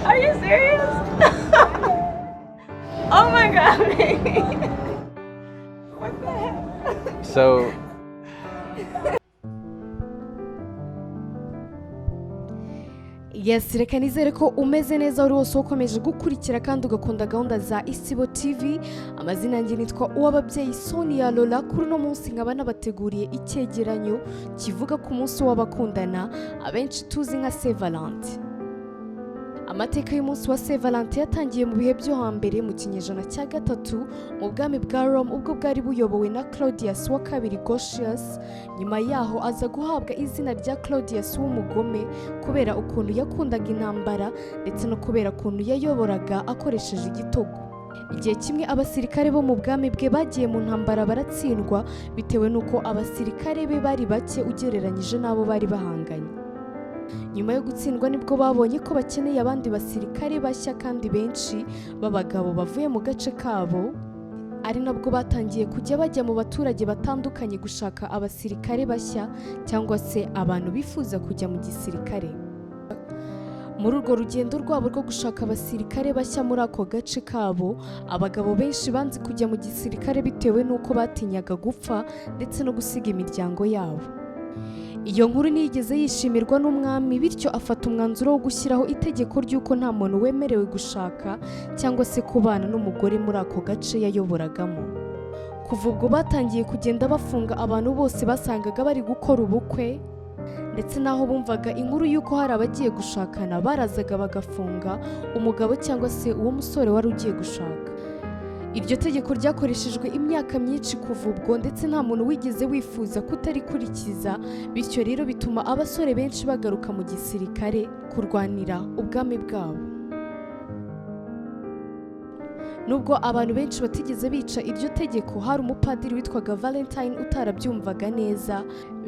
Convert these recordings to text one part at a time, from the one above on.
Are you serious? Oh my god, baby. What the heck? So Yes, reka nizere ko umeze neza uri wose ukomeje gukurikira kandi ugakunda gahunda za Isibo TV. Amazina yanjye nitwa Uwababyeyi Sonia Lola. Kuri no munsi nkaba nabateguriye icyegeranyo kivuga ku munsi w'abakundana abenshi tuzi nka Saint Valentin. Amateka y'umunsi wa Saint Valentin yatangiye mu bihe byo hambere mu kinyejana cya gatatu mu bwami bwa Rome ubwo bwari buyobowe na Claudius wa kabiri Gocius. Nyuma yaho aza guhabwa izina rya Claudius w'umugome kubera ukuntu yakundaga intambara ndetse no kubera ukuntu yayoboraga akoresheje igitugu. Igihe kimwe abasirikare bo mu bwami bwe bagiye mu ntambara baratsindwa bitewe n'uko abasirikare be bari bake ugereranyije n'abo bari bahanganye. Nyuma yo gutsindwa nibwo babonye ko bakeneye abandi basirikare bashya kandi benshi b'abagabo bavuye mu gace kabo, ari nabwo batangiye kujya bajya mu baturage batandukanye gushaka abasirikare bashya cyangwa se abantu bifuza kujya mu gisirikare. Muri urwo rugendo rwabo rwo gushaka abasirikare bashya muri ako gace kabo, abagabo benshi banze kujya mu gisirikare bitewe n'uko batinyaga gupfa ndetse no gusiga imiryango yabo. Iyo nkuru ntiyigeze yishimirwa n'umwami, bityo afata umwanzuro wo gushyiraho itegeko ry'uko nta muntu wemerewe gushaka cyangwa se kubana n'umugore muri ako gace yayoboragamo. Kuva ubwo batangiye kugenda bafunga abantu bose basangaga bari gukora ubukwe, ndetse n'aho bumvaga inkuru y'uko hari abagiye gushakana barazaga bagafunga umugabo cyangwa se uwo musore wari ugiye gushaka. Iryo tegeko ryakoreshejwe imyaka myinshi kuva ubwo ndetse nta muntu wigeze wifuza kutarikurikiza, bityo rero bituma abasore benshi bagaruka mu gisirikare kurwanira ubwami bwabo. Nubwo abantu benshi batigeze bica iryo tegeko, hari umupadiri witwaga Valantine utarabyumvaga neza,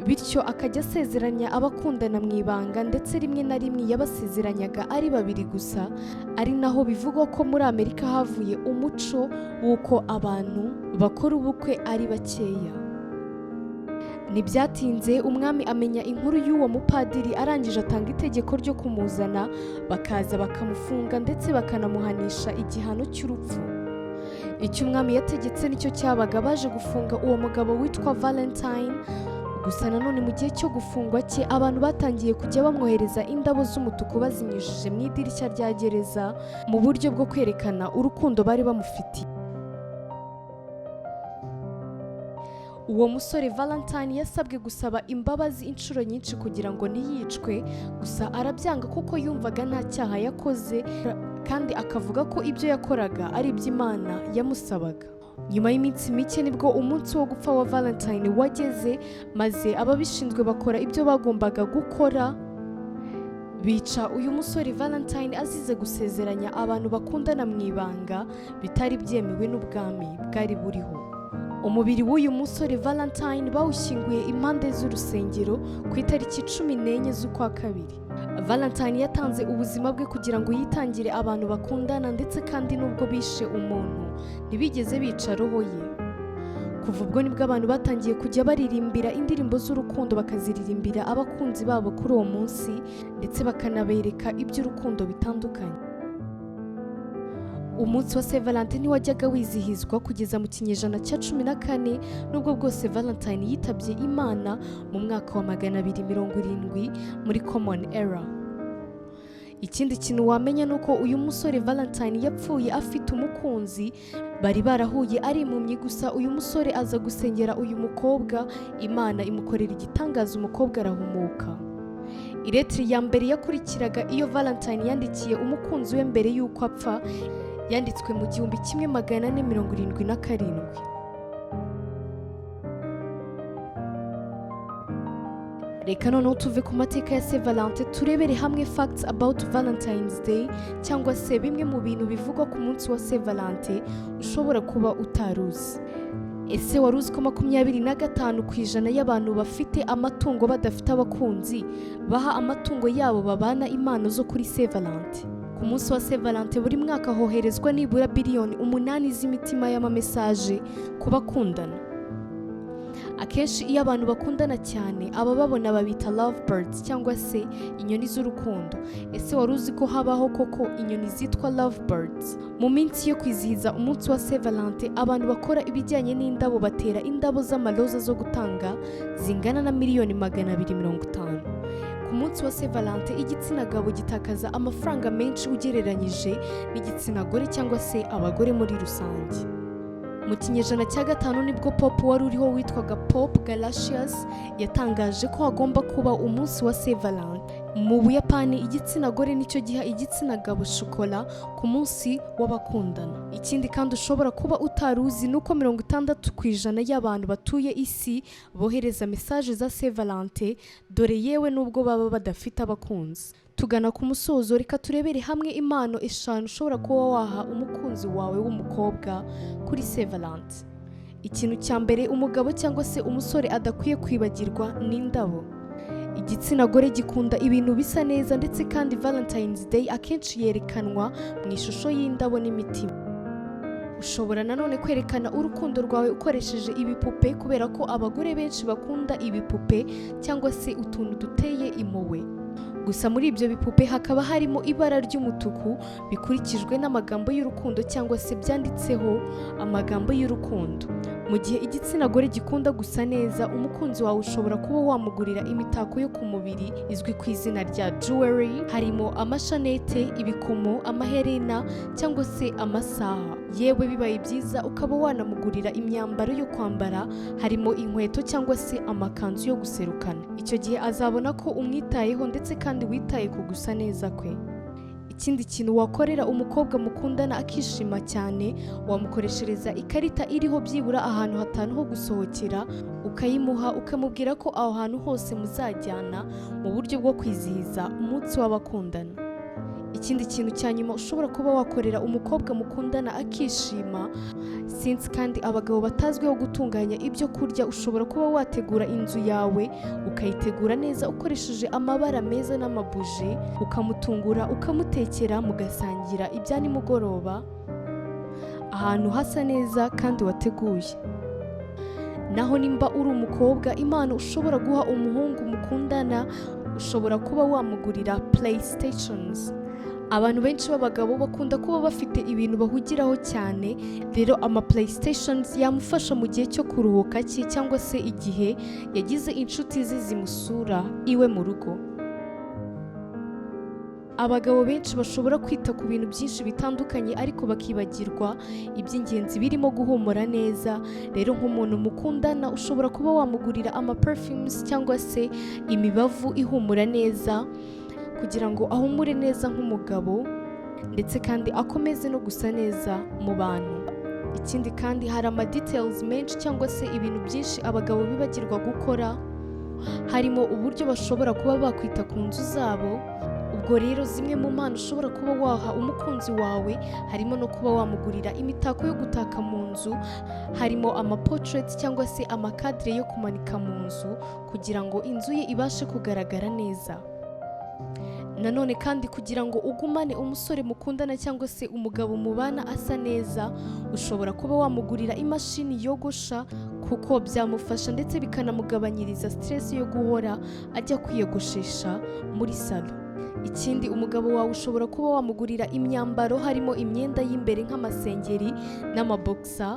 bityo akajya asezeranya abakundana mu ibanga ndetse rimwe na rimwe yabasezeranyaga ari babiri gusa, ari naho bivugwa ko muri Amerika havuye umuco w'uko abantu bakora ubukwe ari bakeya. Ntibyatinze umwami amenya inkuru y'uwo mupadiri, arangije atanga itegeko ryo kumuzana, bakaza bakamufunga ndetse bakanamuhanisha igihano cy'urupfu. Icyo umwami yategetse nicyo cyabaga, baje gufunga uwo mugabo witwa Valentine. Gusa nanone mu gihe cyo gufungwa cye abantu batangiye kujya bamwohereza indabo z'umutuku bazinyujije mu idirishya rya gereza mu buryo bwo kwerekana urukundo bari bamufitiye. Uwo musore Valentine yasabwe gusaba imbabazi inshuro nyinshi kugira ngo ntiyicwe, gusa arabyanga kuko yumvaga nta cyaha yakoze kandi akavuga ko ibyo yakoraga ari iby'Imana yamusabaga. Nyuma y'iminsi mike nibwo umunsi wo gupfa wa Valentine wageze, maze ababishinzwe bakora ibyo bagombaga gukora, bica uyu musore Valentine azize gusezeranya abantu bakundana mu ibanga bitari byemewe n'ubwami bwari buriho. Umubiri w'uyu musore Valentine bawushyinguye impande z'urusengero ku itariki 14 z'ukwa kabiri. Valentine yatanze ubuzima bwe kugira ngo yitangire abantu bakundana, ndetse kandi nubwo bishe umuntu ntibigeze bica roho ye. Kuva ubwo nibwo abantu batangiye kujya baririmbira indirimbo z'urukundo, bakaziririmbira abakunzi babo kuri uwo munsi ndetse bakanabereka iby'urukundo bitandukanye. Umunsi wa Saint Valentin wajyaga wizihizwa kugeza mu kinyejana cya 14, nubwo bwose Valentine yitabye Imana mu mwaka wa 270 muri Common Era. Ikindi kintu wamenya nuko uyu musore Valentine yapfuye afite umukunzi, bari barahuye ari impumyi, gusa uyu musore aza gusengera uyu mukobwa, Imana imukorera igitangaza, umukobwa arahumuka. Iretiri ya mbere yakurikiraga iyo Valentine yandikiye umukunzi we mbere y'uko apfa yanditswe mu 1477. Reka noneho tuve ku mateka ya Saint Valentin turebere hamwe facts about Valentine's Day, cyangwa se bimwe mu bintu bivugwa ku munsi wa Saint Valentin ushobora kuba utaruzi. Ese wari uzi ko 25% y'abantu bafite amatungo badafite abakunzi baha amatungo yabo babana impano zo kuri Saint Valentin? Ku munsi wa Saint Valentin buri mwaka hoherezwa nibura biliyoni 8 z'imitima y'amamesaje ku bakundana. Akenshi iyo abantu bakundana cyane aba babona babita love birds cyangwa se inyoni z'urukundo. Ese wari uzi ko habaho koko inyoni zitwa love birds? Mu minsi yo kwizihiza umunsi wa Saint Valentin, abantu bakora ibijyanye n'indabo batera indabo z'amaroza zo gutanga zingana na miliyoni 250. Ku munsi wa Saint Valentin, igitsina gabo gitakaza amafaranga menshi ugereranyije n'igitsina gore cyangwa se abagore muri rusange. Mu kinyejana cya 5 nibwo Pop wari uriho witwaga Pop Galatius yatangaje ko hagomba kuba umunsi wa Saint Valentin. Mu Buyapani, igitsina gore nicyo giha igitsina gabo shokora ku munsi w'abakundana. Ikindi kandi ushobora kuba utaruzi nuko 60% y'abantu batuye isi bohereza message za Saint Valentin, dore yewe nubwo baba badafite abakunzi. Tugana ku musozo, reka turebere hamwe impano 5 ushobora kuba waha umukunzi wawe w'umukobwa kuri Saint Valentin. Ikintu cya mbere umugabo cyangwa se umusore adakwiye kwibagirwa ni indabo. Igitsina gore gikunda ibintu bisa neza, ndetse kandi Valentines Day akenshi yerekanwa mu ishusho y'indabo n'imitima. Ushobora nanone kwerekana urukundo rwawe ukoresheje ibipupe, kubera ko abagore benshi bakunda ibipupe cyangwa se utuntu duteye impuhwe. Gusa muri ibyo bipupe hakaba harimo ibara ry'umutuku bikurikijwe n'amagambo y'urukundo cyangwa se byanditseho amagambo y'urukundo. Mu gihe igitsina gore gikunda gusa neza, umukunzi wawe ushobora kuba wamugurira imitako yo ku mubiri izwi ku izina rya jewelry, harimo amashanete, ibikomo, amaherena cyangwa se amasaha. Yewe bibaye byiza ukaba wanamugurira imyambaro yo kwambara, harimo inkweto cyangwa se amakanzu yo guserukana. Icyo gihe azabona ko umwitayeho ndetse kandi witaye ku gusa neza kwe. Ikindi kintu wakorera umukobwa mukundana akishima cyane, wamukoreshereza ikarita iriho byibura ahantu 5 ho gusohokera, ukayimuha ukamubwira ko aho hantu hose muzajyana mu buryo bwo kwizihiza umunsi w'abakundana. Ikindi kintu cya nyuma ushobora kuba wakorera umukobwa mukundana akishima, since kandi abagabo batazwiho gutunganya ibyo kurya, ushobora kuba wategura inzu yawe ukayitegura neza ukoresheje amabara meza n'amabuje, ukamutungura ukamutekera, mugasangira ibya nimugoroba ahantu hasa neza kandi wateguye. Naho nimba uri umukobwa, impano ushobora guha umuhungu mukundana, ushobora kuba wamugurira PlayStations. Abantu benshi b'abagabo bakunda kuba bafite ibintu bahugiraho cyane, rero ama PlayStations yamufasha mu gihe cyo kuruhuka cye cyangwa se igihe yagize inshuti ze zimusura iwe mu rugo. Abagabo benshi bashobora kwita ku bintu byinshi bitandukanye ariko bakibagirwa iby'ingenzi birimo guhumura neza. Rero nk'umuntu mukundana ushobora kuba wamugurira ama perfumes cyangwa se imibavu ihumura neza, kugira ngo ahumure neza nk'umugabo ndetse kandi akomeze no gusa neza mu bantu. Ikindi kandi hari ama details menshi cyangwa se ibintu byinshi abagabo bibagirwa gukora, harimo uburyo bashobora kuba bakwita ku nzu zabo. Ubwo rero zimwe mu mpano ushobora kuba waha umukunzi wawe harimo no kuba wamugurira imitako yo gutaka mu nzu, harimo ama portraits cyangwa se amakadire yo kumanika mu nzu kugira ngo inzu ye ibashe kugaragara neza. Nanone kandi kugira ngo ugumane umusore mukundana cyangwa se umugabo mubana asa neza, ushobora kuba wamugurira imashini yogosha, kuko byamufasha ndetse bikanamugabanyiriza stress yo guhora ajya kwiyogoshesha muri salon. Ikindi, umugabo wawe ushobora kuba wamugurira imyambaro, harimo imyenda y'imbere nk'amasengeri n'amaboxer,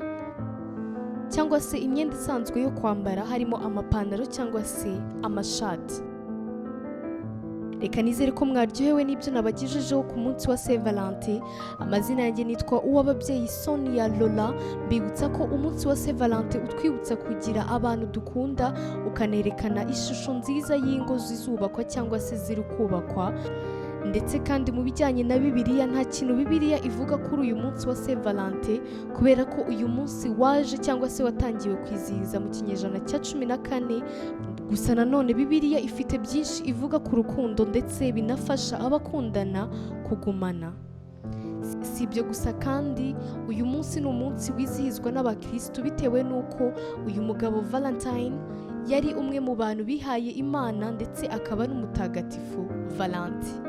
cyangwa se imyenda isanzwe yo kwambara, harimo amapantaro cyangwa se amashati. Reka nizere ko mwaryohewe n'ibyo nabagejejeho ku munsi wa Saint Valentin. Amazina yanjye nitwa Uwababyeyi Sonia Lola. Mbibutsa ko umunsi wa Saint Valentin utwibutsa kugira abantu dukunda, ukanerekana ishusho nziza y'ingo zizubakwa cyangwa se ziri kubakwa. Ndetse kandi mu bijyanye na Bibiliya, nta kintu Bibiliya ivuga kuri uyu munsi wa Saint Valentin, kubera ko uyu munsi waje cyangwa se watangiwe kwizihiza mu kinyejana cya 14. Gusa nanone Bibiliya ifite byinshi ivuga ku rukundo ndetse binafasha abakundana kugumana. Si ibyo gusa kandi, uyu munsi ni umunsi wizihizwa n'abakristo bitewe n'uko uyu mugabo Valentine yari umwe mu bantu bihaye Imana ndetse akaba n'umutagatifu Valentine.